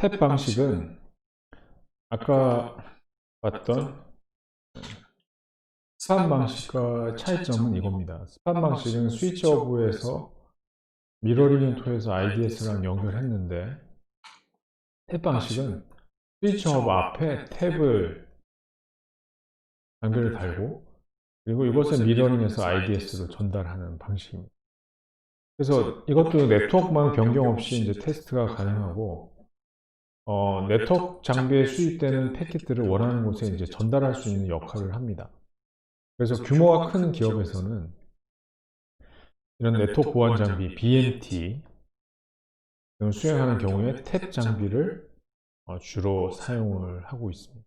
탭 방식은 아까 봤던 스팟 방식과 차이점은 이겁니다. 스팟 방식은 스위치 오브에서 미러링을 통해서 IDS랑 연결했는데, 탭 방식은 스위치 오브 앞에 탭을 장비를 달고, 그리고 이것을 미러링해서 IDS로 전달하는 방식입니다. 그래서 이것도 네트워크만 변경 없이 이제 테스트가 가능하고, 네트워크 장비에 수입되는 패킷들을 원하는 곳에 이제 전달할 수 있는 역할을 합니다. 그래서 규모가 큰 기업에서는 이런 네트워크 보안 장비, BMT 등을 수행하는 경우에 탭 장비를 주로 사용을 하고 있습니다.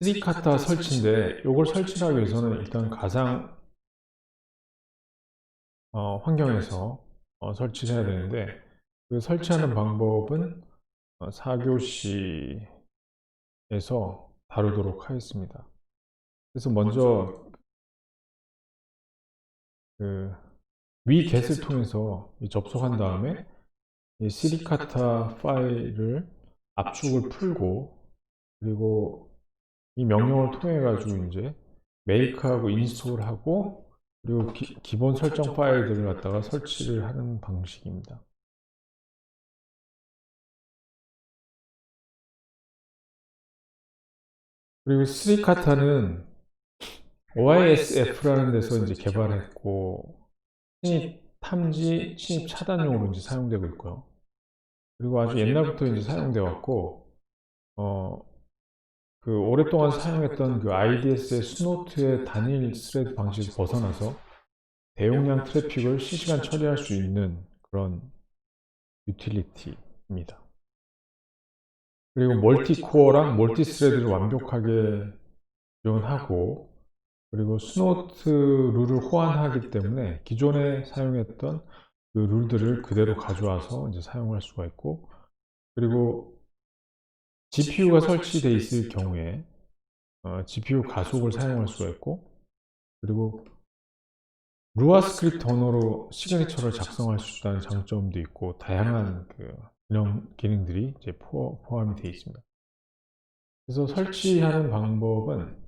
3카타 설치인데, 이걸 설치하기 위해서는 일단 가상 환경에서 설치를 해야 되는데, 그 설치하는 방법은 4교시에서 다루도록 하겠습니다. 그래서 먼저 그 위겟을 통해서 접속한 다음에 이 시리카타 파일을 압축을 풀고, 그리고 이 명령을 통해 가지고 이제 메이크하고 인스톨하고, 그리고 기본 설정 파일들을 갖다가 설치를 하는 방식입니다. 그리고 스리카타는 OISF라는 데서 이제 개발했고, 침입 탐지, 침입 차단용으로 이제 사용되고 있고요. 그리고 아주 옛날부터 이제 사용되어 왔고, 어, 그 오랫동안 사용했던 그 IDS의 스노트의 단일 스레드 방식에서 벗어나서 대용량 트래픽을 실시간 처리할 수 있는 그런 유틸리티입니다. 그리고 멀티코어랑 멀티스레드를 완벽하게 지원하고, 그리고 스노트 룰을 호환하기 때문에 기존에 사용했던 그 룰들을 그대로 가져와서 이제 사용할 수가 있고, 그리고 GPU가 설치되어 있을 경우에 GPU 가속을 사용할 수가 있고, 그리고 루아 스크립트 언어로 시그니처를 작성할 수 있다는 장점도 있고, 다양한 그 기능들이 이제 포함이 되어 있습니다. 그래서 설치하는 방법은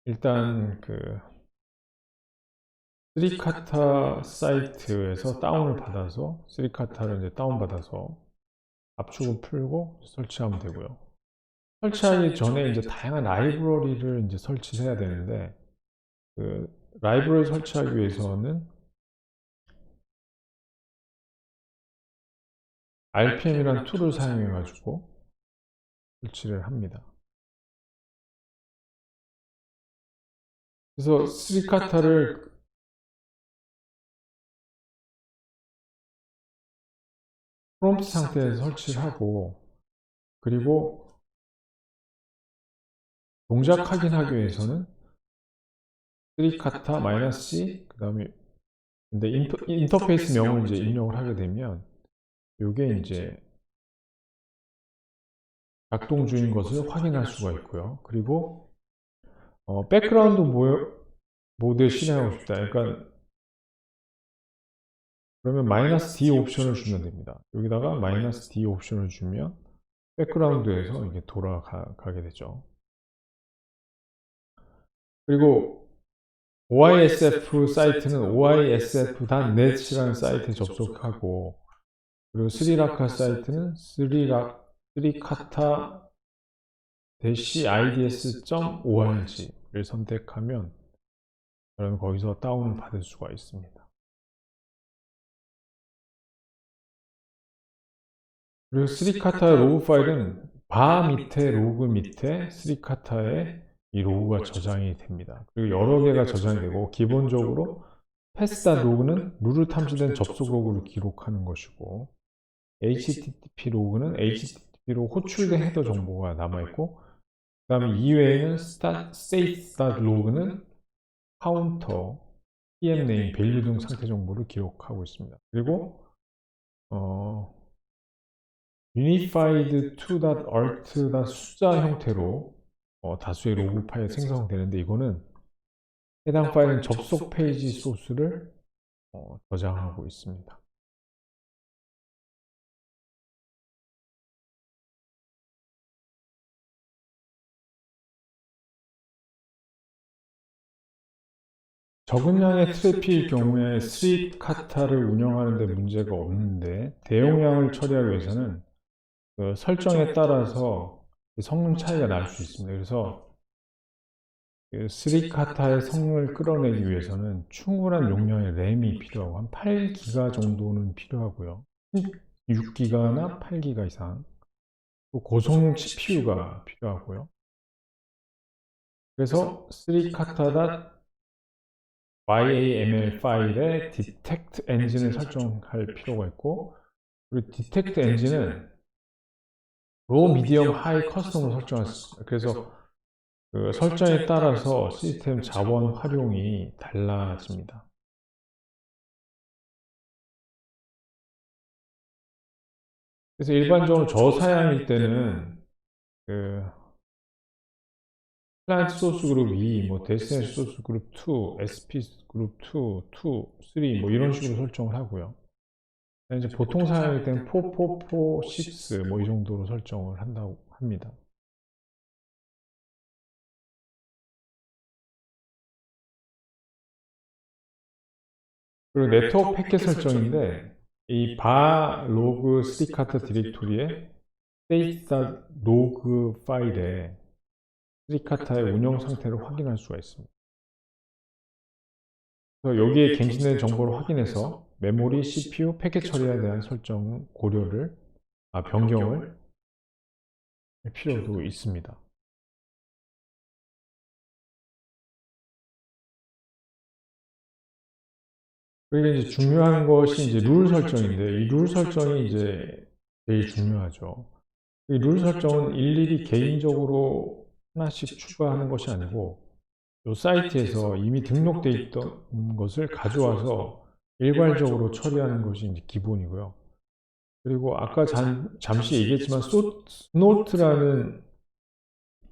일단 그 쓰리카타 사이트에서 다운을 받아서, 쓰리카타를 이제 다운받아서 압축을 풀고 설치하면 되고요. 설치하기 전에 이제 다양한 라이브러리를 이제 설치해야 되는데, 그 라이브러리 설치하기 위해서는 RPM이라는 툴을 사용해 가지고 설치를 합니다. 그래서 쓰리카타를 프롬프트 상태에서 설치를 하고, 그리고 동작 확인하기 위해서는 쓰리카타 -c, 그 다음에 근데 인터페이스 명을 이제 입력을 하게 되면 이게 이제 작동 중인 것을 확인할 수가 있고요. 그리고 백그라운드 모드에 실행하고 싶다. 그러니까 그러면 -D 옵션을 주면 됩니다. 여기다가 -D 옵션을 주면 백그라운드에서 이게 돌아가게 되죠. 그리고 OISF 사이트는 oisf.net이라는 사이트에 접속하고, 그리고 스리라카 사이트는 스리카타 -ids.org를 선택하면 여러분 거기서 다운을 받을 수가 있습니다. 그리고 스리카타 로그 파일은 바 밑에 로그 밑에 스리카타의 이 로그가 저장이 됩니다. 그리고 여러 개가 저장이 되고, 기본적으로 패스다 로그는 룰을 탐지된 접속 로그를 기록하는 것이고, HTTP 로그는 HTTP로 호출된 헤더 정보가 남아있고, 그 다음에 이외에는 state.log는 카운터, PM 네임, 밸류 등 상태 정보를 기록하고 있습니다. 그리고 unified to.alt 숫자 형태로 다수의 로그 파일 생성되는데, 이거는 해당 파일은 접속 페이지 소스를 저장하고 있습니다. 적은 양의 트래픽일 경우에 스리카타를 운영하는 데 문제가 없는데 대용량을 처리하기 위해서는 그 설정에 따라서 성능 차이가 날 수 있습니다. 그래서 그 스리카타의 성능을 끌어내기 위해서는 충분한 용량의 램이 필요하고 한 8기가 정도는 필요하고요. 6기가나 8기가 이상. 또 고성능 CPU가 필요하고요. 그래서 스리카타 YAML 파일에 디텍트 엔진을 설정할 필요가 있고, 그리고 디텍트 엔진은 로우, 미디엄, 하이 커스텀으로 설정할 수 있습니다. 그래서 그 설정에 따라서 시스템 자원 활용이 달라집니다. 그래서 일반적으로 저사양일 때는 그 클라이언트 소스 그룹 2, 뭐 데스티네이션 소스 그룹 2, SP 그룹 2, 2, 3 뭐 이런 식으로 설정을 하고요. 이제 보통 사양일 때는 4, 4, 4, 6 뭐 이 정도로 설정을 한다고 합니다. 그리고 네트워크 패킷 설정인데 이 바 로그 스리카타 디렉토리에 데이터 로그 파일에 스리카타의 운영 상태를 확인할 수가 있습니다. 그래서 여기에 갱신된 정보를 확인해서 메모리, CPU, 패킷 처리에 대한 설정 고려를 변경을 할 필요도 있습니다. 그리고 이제 중요한 것이 이제 룰 설정인데 이 룰 설정이 이제 제일 중요하죠. 이 룰 설정은 일일이 개인적으로 하나씩 추가하는 것이 아니고 이 사이트에서 이미 등록되어 있던 것을 가져와서 일괄적으로 처리하는 것이 이제 기본이고요. 그리고 아까 잠시 얘기했지만 스노트라는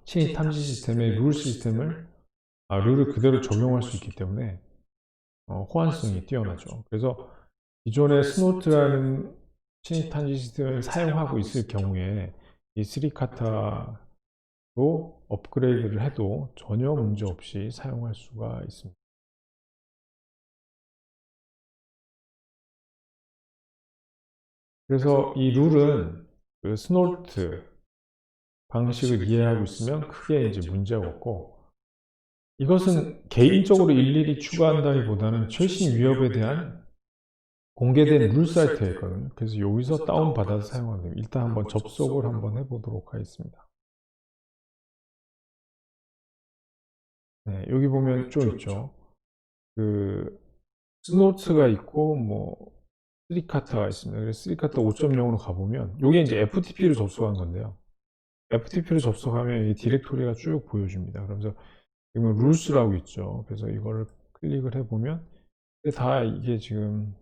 친입 탐지 시스템의 룰 시스템을 룰을 그대로 적용할 수 있기 때문에 호환성이 뛰어나죠. 그래서 기존의 스노트라는 친입 탐지 시스템을 사용하고 있을 경우에 이 스리카타로 업그레이드를 해도 전혀 문제 없이 사용할 수가 있습니다. 그래서 이 룰은 그 스노트 방식을 이해하고 있으면 크게 이제 문제가 없고, 이것은 개인적으로 일일이 추가한다기보다는 최신 위협에 대한 공개된 룰 사이트에 있거든요. 그래서 여기서 다운받아서 사용하면 됩니다. 일단 한번 접속을 한번 해보도록 하겠습니다. 네, 여기 보면 좀 있죠. 그 스노트가 있고 뭐 스리카타가 있습니다. 그래서 스리카타 5.0으로 가보면 이게 이제 FTP로 접속한 건데요. FTP로 접속하면 이 디렉토리가 쭉 보여줍니다. 그러면서 지금 룰스라고 있죠. 그래서 이거를 클릭을 해보면 다 이게 지금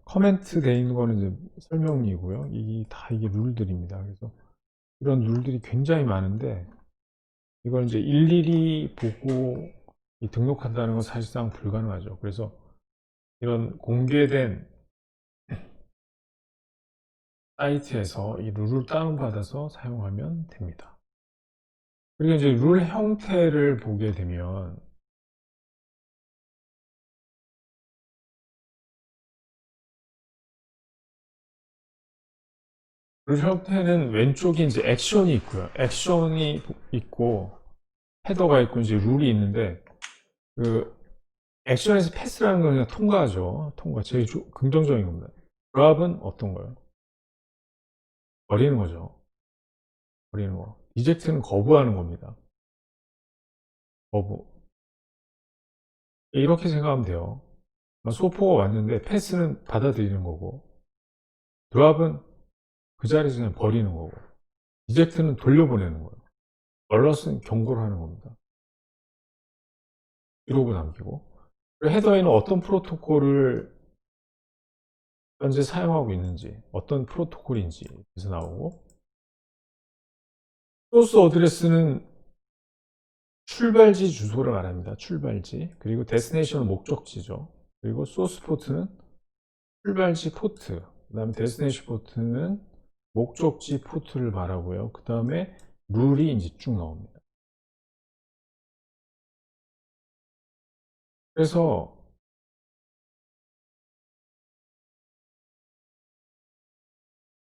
커멘트 되어 있는 거는 이제 설명이고요. 이게 룰들입니다. 그래서 이런 룰들이 굉장히 많은데 이걸 이제 일일이 보고 등록한다는 건 사실상 불가능하죠. 그래서 이런 공개된 사이트에서 이 룰을 다운받아서 사용하면 됩니다. 그리고 이제 룰 형태를 보게 되면 룰 형태는 왼쪽에 이제 액션이 있고요. 액션이 있고 헤더가 있고 이제 룰이 있는데 그 액션에서 패스라는 건 그냥 통과하죠. 통과. 제일 긍정적인 겁니다. 드랍은 어떤 거예요? 버리는 거죠. 버리는 거. 리젝트는 거부하는 겁니다. 거부. 이렇게 생각하면 돼요. 소포가 왔는데 패스는 받아들이는 거고 드랍은 그 자리에서 그냥 버리는 거고 리젝트는 돌려보내는 거예요. 얼럿은 경고를 하는 겁니다. 기록을 남기고 헤더에는 어떤 프로토콜을 현재 사용하고 있는지 어떤 프로토콜인지 에서 나오고 소스 어드레스는 출발지 주소를 말합니다. 출발지. 그리고 데스티네이션은 목적지죠. 그리고 소스 포트는 출발지 포트. 그 다음에 데스티네이션 포트는 목적지 포트를 말하고요. 그 다음에 룰이 이제 쭉 나옵니다. 그래서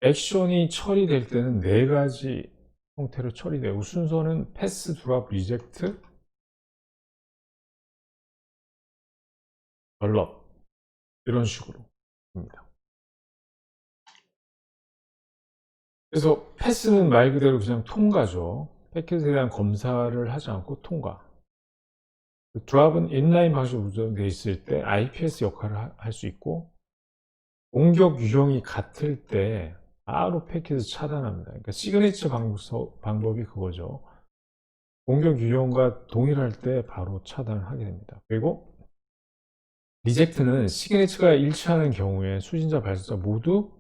액션이 처리될 때는 네 가지 형태로 처리되고 순서는 패스, 드랍, 리젝트, 얼럿 이런 식으로 입니다. 그래서 패스는 말 그대로 그냥 통과죠. 패킷에 대한 검사를 하지 않고 통과. 드랍은 인라인 방식으로 구성되어 있을 때 IPS 역할을 할 수 있고 공격 유형이 같을 때 바로 패킷을 차단합니다. 그러니까 시그니처 방법이 그거죠. 공격 유형과 동일할 때 바로 차단하게 됩니다. 그리고 리젝트는 시그니처가 일치하는 경우에 수신자 발송자 모두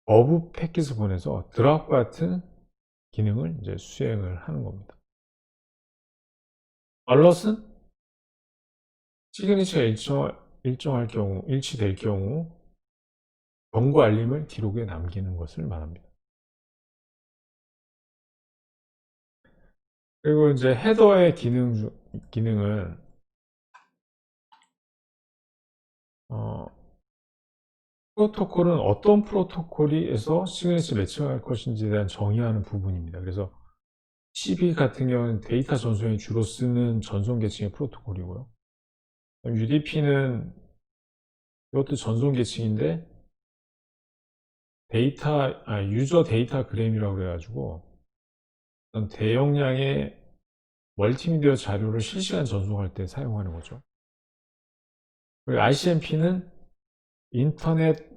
거부 패킷을 보내서 드랍 같은 기능을 이제 수행을 하는 겁니다. 얼럿은 시그니처가 일정할 경우, 일치될 경우 경고 알림을 기록에 남기는 것을 말합니다. 그리고 이제 헤더의 기능은 프로토콜은 어떤 프로토콜에서 시그니처 매칭할 것인지에 대한 정의하는 부분입니다. 그래서 CB 같은 경우는 데이터 전송에 주로 쓰는 전송 계층의 프로토콜이고요. UDP는 이것도 전송 계층인데 유저 데이터 그램이라고 그래가지고 어떤 대용량의 멀티미디어 자료를 실시간 전송할 때 사용하는 거죠. 그리고 ICMP는 인터넷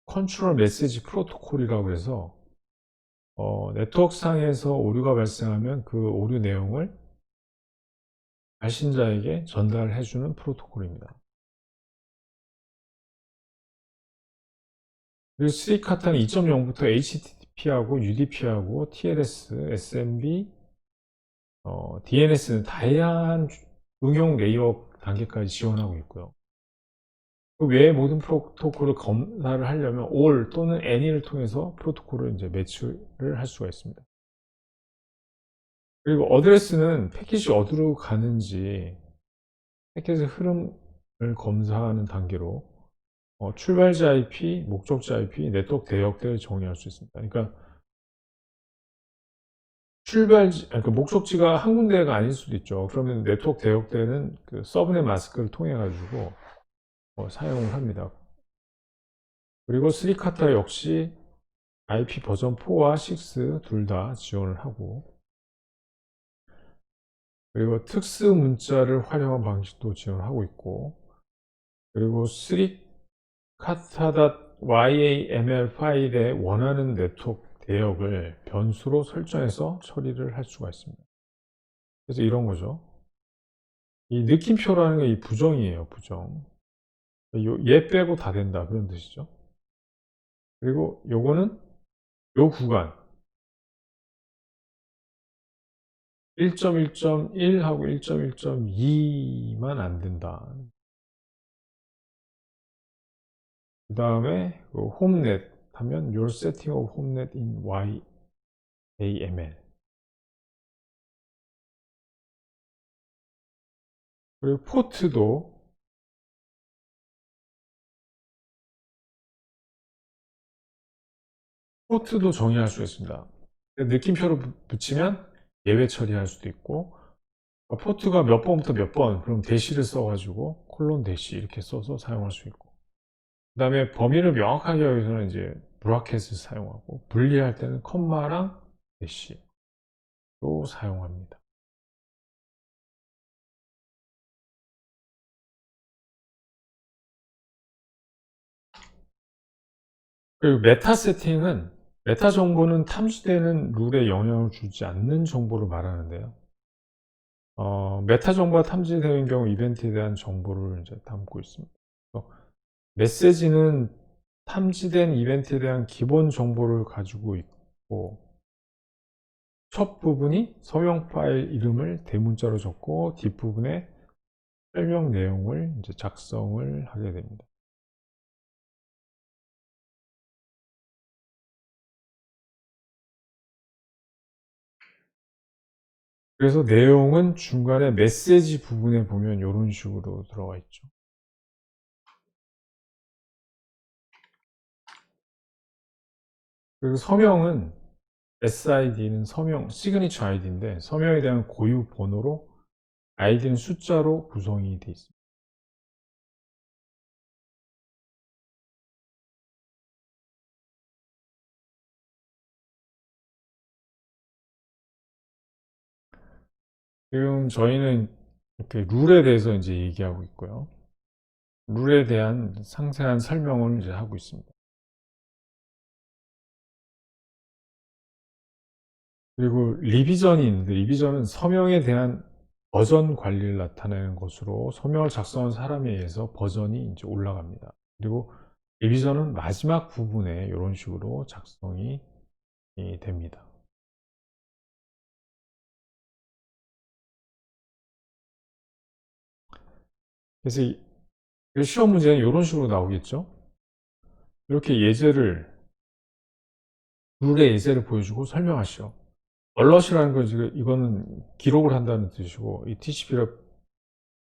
컨트롤 메시지 프로토콜이라고 해서 네트워크상에서 오류가 발생하면 그 오류 내용을 발신자에게 전달해주는 프로토콜입니다. 그리고 스리카타는 2.0부터 HTTP하고 UDP하고 TLS, SMB, DNS는 다양한 응용 레이어 단계까지 지원하고 있고요. 그 외의 모든 프로토콜을 검사를 하려면 all 또는 any를 통해서 프로토콜을 이제 매치를 할 수가 있습니다. 그리고 어드레스는 패킷이 어디로 가는지 패킷의 흐름을 검사하는 단계로 출발지 IP, 목적지 IP, 네트워크 대역대를 정의할 수 있습니다. 그러니까 그러니까 목적지가 한 군데가 아닐 수도 있죠. 그러면 네트워크 대역대는 그 서브넷 마스크를 통해 가지고 사용을 합니다. 그리고 스리카타 역시 IP 버전 4와 6 둘 다 지원을 하고, 그리고 특수 문자를 활용한 방식도 지원하고 있고, 그리고 sriCata.yaml 파일에 원하는 네트워크 대역을 변수로 설정해서 처리를 할 수가 있습니다. 그래서 이런 거죠. 이 느낌표라는 게 이 부정이에요, 부정. 얘 빼고 다 된다, 그런 뜻이죠. 그리고 요거는 요 구간 1.1.1하고 1.1.2만 안 된다. 그 다음에 홈넷 하면 Your setting of homenet in YAML. 그리고 포트도 정의할 수 있습니다. 느낌표를 붙이면 예외 처리할 수도 있고, 포트가 몇 번부터 몇 번, 그럼 대시를 써가지고 콜론 대시 이렇게 써서 사용할 수 있고, 그 다음에 범위를 명확하게 하기 위해서는 이제 브라켓을 사용하고, 분리할 때는 컴마랑 대시로 사용합니다. 그리고 메타 세팅은, 메타 정보는 탐지되는 룰에 영향을 주지 않는 정보를 말하는데요. 메타 정보가 탐지되는 경우 이벤트에 대한 정보를 이제 담고 있습니다. 메시지는 탐지된 이벤트에 대한 기본 정보를 가지고 있고, 첫 부분이 서명 파일 이름을 대문자로 적고 뒷부분에 설명 내용을 이제 작성을 하게 됩니다. 그래서 내용은 중간에 메시지 부분에 보면 이런 식으로 들어가 있죠. 그리고 서명은 SID는 서명, 시그니처 아이디인데 서명에 대한 고유 번호로 아이디는 숫자로 구성이 되어 있습니다. 지금 저희는 이렇게 룰에 대해서 이제 얘기하고 있고요. 룰에 대한 상세한 설명을 이제 하고 있습니다. 그리고 리비전이 있는데 리비전은 서명에 대한 버전 관리를 나타내는 것으로 서명을 작성한 사람에 의해서 버전이 이제 올라갑니다. 그리고 리비전은 마지막 부분에 이런 식으로 작성이 됩니다. 그래서 시험 문제는 이런 식으로 나오겠죠. 이렇게 예제를 룰의 예제를 보여주고 설명하시오. 얼럿이라는 건 지금 이거는 기록을 한다는 뜻이고 이 TCP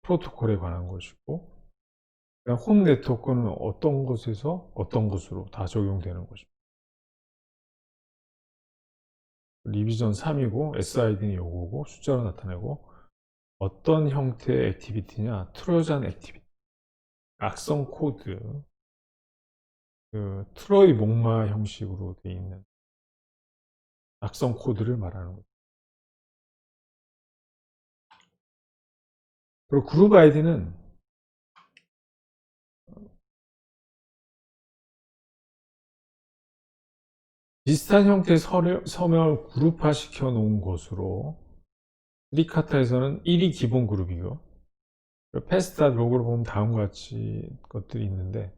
프로토콜에 관한 것이고 홈 네트워크는 어떤 곳에서 어떤 곳으로 다 적용되는 것입니다. 리비전 3이고 SID는 요거고 숫자로 나타내고 어떤 형태의 액티비티냐 트로jan 액티비티 악성 코드 그 트로이 목마 형식으로 되어 있는 악성 코드를 말하는 거죠. 그리고 그룹 아이디는 비슷한 형태의 서명을 그룹화 시켜 놓은 것으로 스리카타에서는 1이 기본 그룹이고 페스타 로고를 보면 다음과 같이 것들이 있는데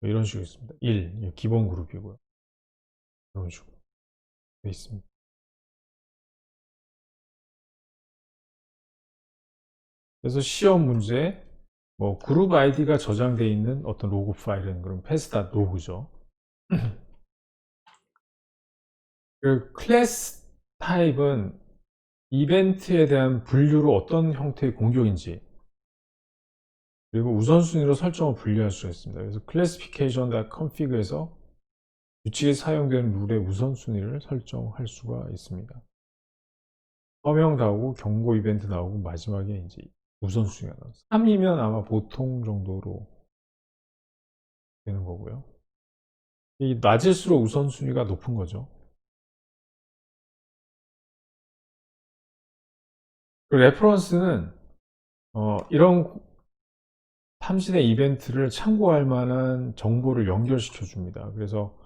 이런 식으로 있습니다. 1 기본 그룹이고요. 이런 식으로 되어 있습니다. 그래서 시험 문제 뭐 그룹 아이디가 저장되어 있는 어떤 로그 파일은 그럼 페스타 로그죠. 그 클래스 타입은 이벤트에 대한 분류로 어떤 형태의 공격인지 그리고 우선순위로 설정을 분류할 수가 있습니다. 그래서 classification.config에서 규칙에 사용되는 룰의 우선순위를 설정할 수가 있습니다. 서명 나오고 경고 이벤트 나오고 마지막에 이제 우선순위가 나와요. 3이면 아마 보통 정도로 되는 거고요. 이 낮을수록 우선순위가 높은 거죠. 그 레퍼런스는 이런 탐진의 이벤트를 참고할 만한 정보를 연결시켜 줍니다. 그래서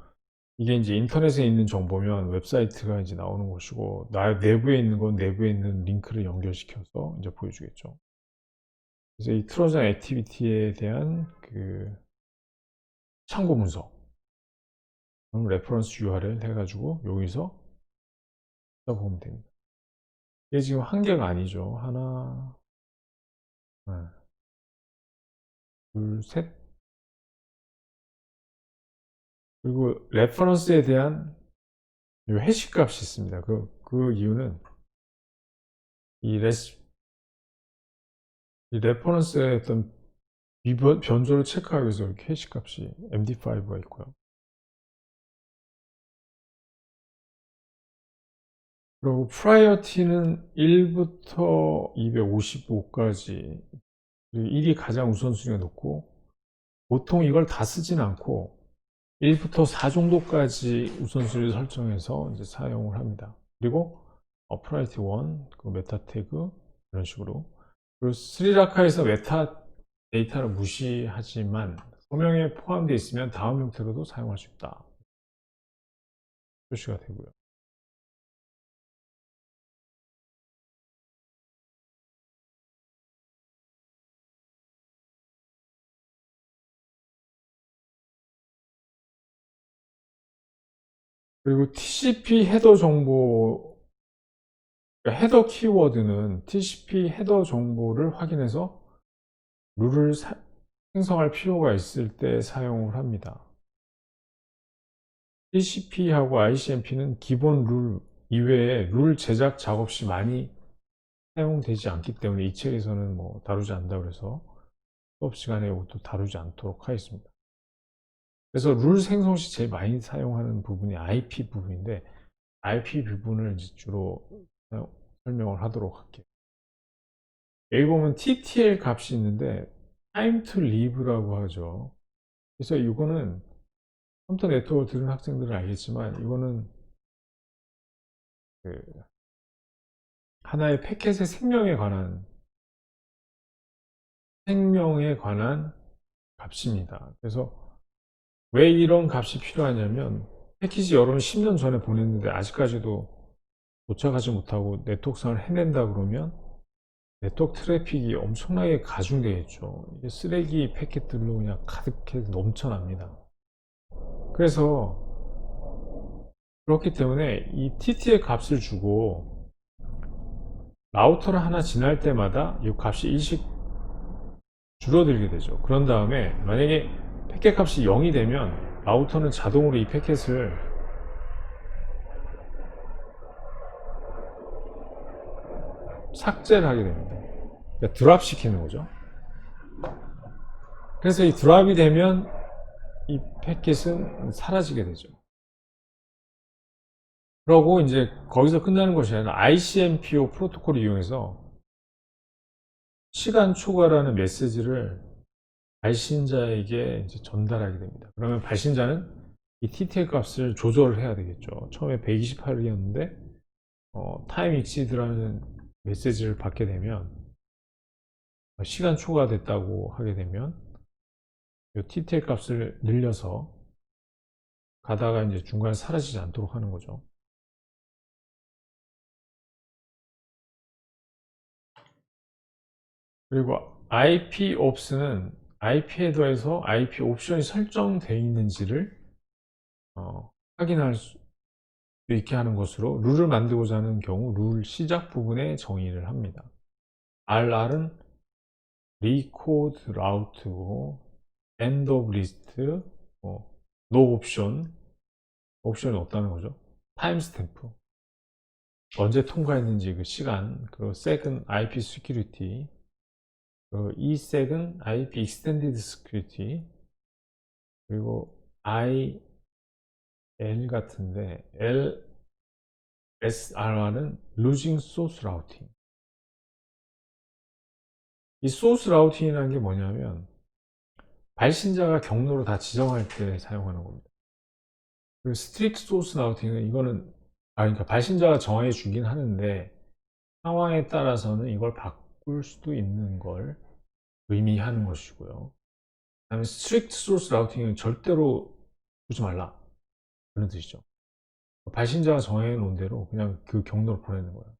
이게 이제 인터넷에 있는 정보면 웹사이트가 이제 나오는 것이고 나 내부에 있는 건 내부에 있는 링크를 연결시켜서 이제 보여주겠죠. 그래서 이 트로전 액티비티에 대한 그 참고 문서, 그럼 레퍼런스 URL 해가지고 여기서 써보면 됩니다. 이게 지금 한 개가 아니죠. 하나, 둘, 셋. 그리고 레퍼런스에 대한 해시 값이 있습니다. 그 이유는 이 레퍼런스의 어떤 변조를 체크하기 위해서 이렇게 해시 값이 MD5가 있고요. 그리고 프라이어티는 1부터 255까지 1이 가장 우선순위가 높고 보통 이걸 다 쓰진 않고 1부터 4 정도까지 우선순위를 설정해서 이제 사용을 합니다. 그리고 프라이어티 1, 그 메타 태그 이런 식으로 그리고 스리라카에서 메타 데이터를 무시하지만 서명에 포함되어 있으면 다음 형태로도 사용할 수 있다. 표시가 되고요. 그리고 TCP 헤더 정보 헤더 키워드는 TCP 헤더 정보를 확인해서 룰을 생성할 필요가 있을 때 사용을 합니다. TCP하고 ICMP는 기본 룰 이외에 룰 제작 작업 시 많이 사용되지 않기 때문에 이 책에서는 뭐 다루지 않는다고 해서 수업 시간에 이것도 다루지 않도록 하겠습니다. 그래서 룰 생성 시 제일 많이 사용하는 부분이 IP 부분인데 IP 부분을 이제 주로 설명을 하도록 할게요. 여기 보면 TTL 값이 있는데 time to live라고 하죠. 그래서 이거는 컴퓨터 네트워크를 들은 학생들은 알겠지만 이거는 그 하나의 패켓의 생명에 관한 값입니다. 그래서 왜 이런 값이 필요하냐면 패키지 여러분 10년 전에 보냈는데 아직까지도 도착하지 못하고 네트워크상을 해낸다 그러면 네트워크 트래픽이 엄청나게 가중되겠죠. 이게 쓰레기 패킷들로 그냥 가득해서 넘쳐납니다. 그래서 그렇기 때문에 이 TT의 값을 주고 라우터를 하나 지날 때마다 이 값이 일씩 줄어들게 되죠. 그런 다음에 만약에 패킷 값이 0이 되면 라우터는 자동으로 이 패킷을 삭제를 하게 됩니다. 그러니까 드랍 시키는 거죠. 그래서 이 드랍이 되면 이 패킷은 사라지게 되죠. 그러고 이제 거기서 끝나는 것이 아니라 ICMPO 프로토콜을 이용해서 시간 초과라는 메시지를 발신자에게 이제 전달하게 됩니다. 그러면 발신자는 이 TTL 값을 조절을 해야 되겠죠. 처음에 128이었는데 타임 익시드라는 메시지를 받게 되면 시간 초과됐다고 하게 되면 이 TTL 값을 늘려서 가다가 이제 중간에 사라지지 않도록 하는 거죠. 그리고 IPOps는 IP 헤더에서 IP 옵션이 설정되어 있는지를 확인할 수 있게 하는 것으로 룰을 만들고자 하는 경우 룰 시작 부분에 정의를 합니다. RR은 Record Route고 End of List, No Option, 옵션이 없다는 거죠. 타임스탬프, 언제 통과했는지 그 시간, 그리고 SEC은 IP Security, 그리고 ESEC은 IP Extended Security, 그리고 IL 같은데 LSR는 Losing Source Routing. 이 소스 라우팅이라는 게 뭐냐면 발신자가 경로로 다 지정할 때 사용하는 겁니다. 그리고 스트릭트 소스 라우팅은 이거는 그러니까 발신자가 정해 주긴 하는데 상황에 따라서는 이걸 바꿀 수도 있는 걸 의미하는 것이고요. 그다음에 스트릭트 소스 라우팅은 절대로 주지 말라 그런 뜻이죠. 발신자가 정해 놓은 대로 그냥 그 경로를 보내는 거예요.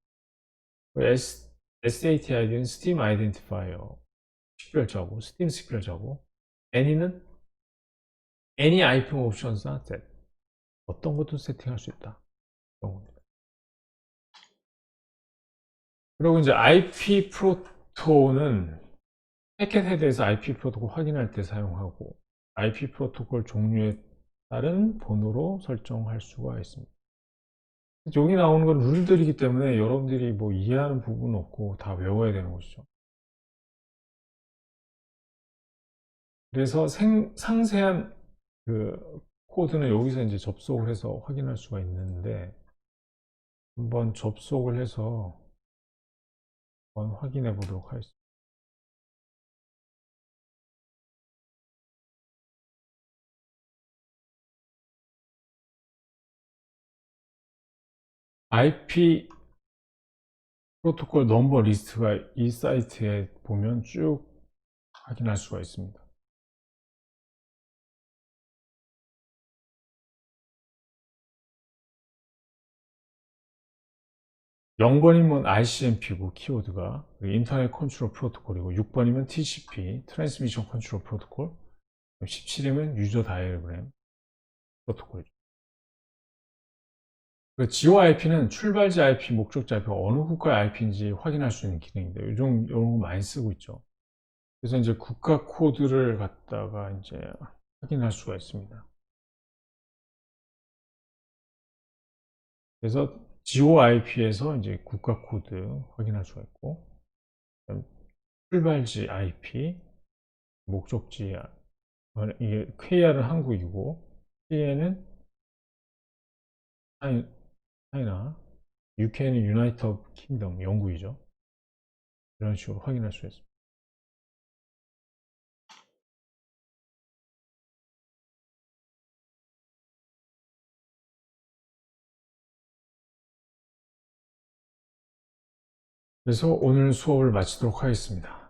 SATID는 Steam Identifier 식별자고 스팀 식별자고 Any는 Any IP Options are set. 어떤 것도 세팅할 수 있다. 그런 겁니다. 그리고 이제 IP 프로토는 패킷 헤드에서 IP 프로토콜 확인할 때 사용하고 IP 프로토콜 종류에 따른 번호로 설정할 수가 있습니다. 여기 나오는 건 룰들이기 때문에 여러분들이 뭐 이해하는 부분은 없고 다 외워야 되는 것이죠. 그래서 상세한 그 코드는 여기서 이제 접속을 해서 확인할 수가 있는데 한번 접속을 해서 한번 확인해 보도록 하겠습니다. IP 프로토콜 넘버 리스트가 이 사이트에 보면 쭉 확인할 수가 있습니다. 0번이면 ICMP고 키워드가 인터넷 컨트롤 프로토콜이고 6번이면 TCP 트랜스미션 컨트롤 프로토콜 17이면 유저 다이어그램 프로토콜이죠. 지오 IP는 출발지 IP, 목적지 IP가 어느 국가의 IP인지 확인할 수 있는 기능인데 요즘 이런 거 많이 쓰고 있죠. 그래서 이제 국가 코드를 갖다가 이제 확인할 수가 있습니다. 그래서 지오 IP에서 이제 국가 코드 확인할 수가 있고, 출발지 IP, 목적지, 이게 KR은 한국이고, CN은 차이나, UK는 유나이티드 킹덤, 영국이죠. 이런 식으로 확인할 수 있습니다. 그래서 오늘 수업을 마치도록 하겠습니다.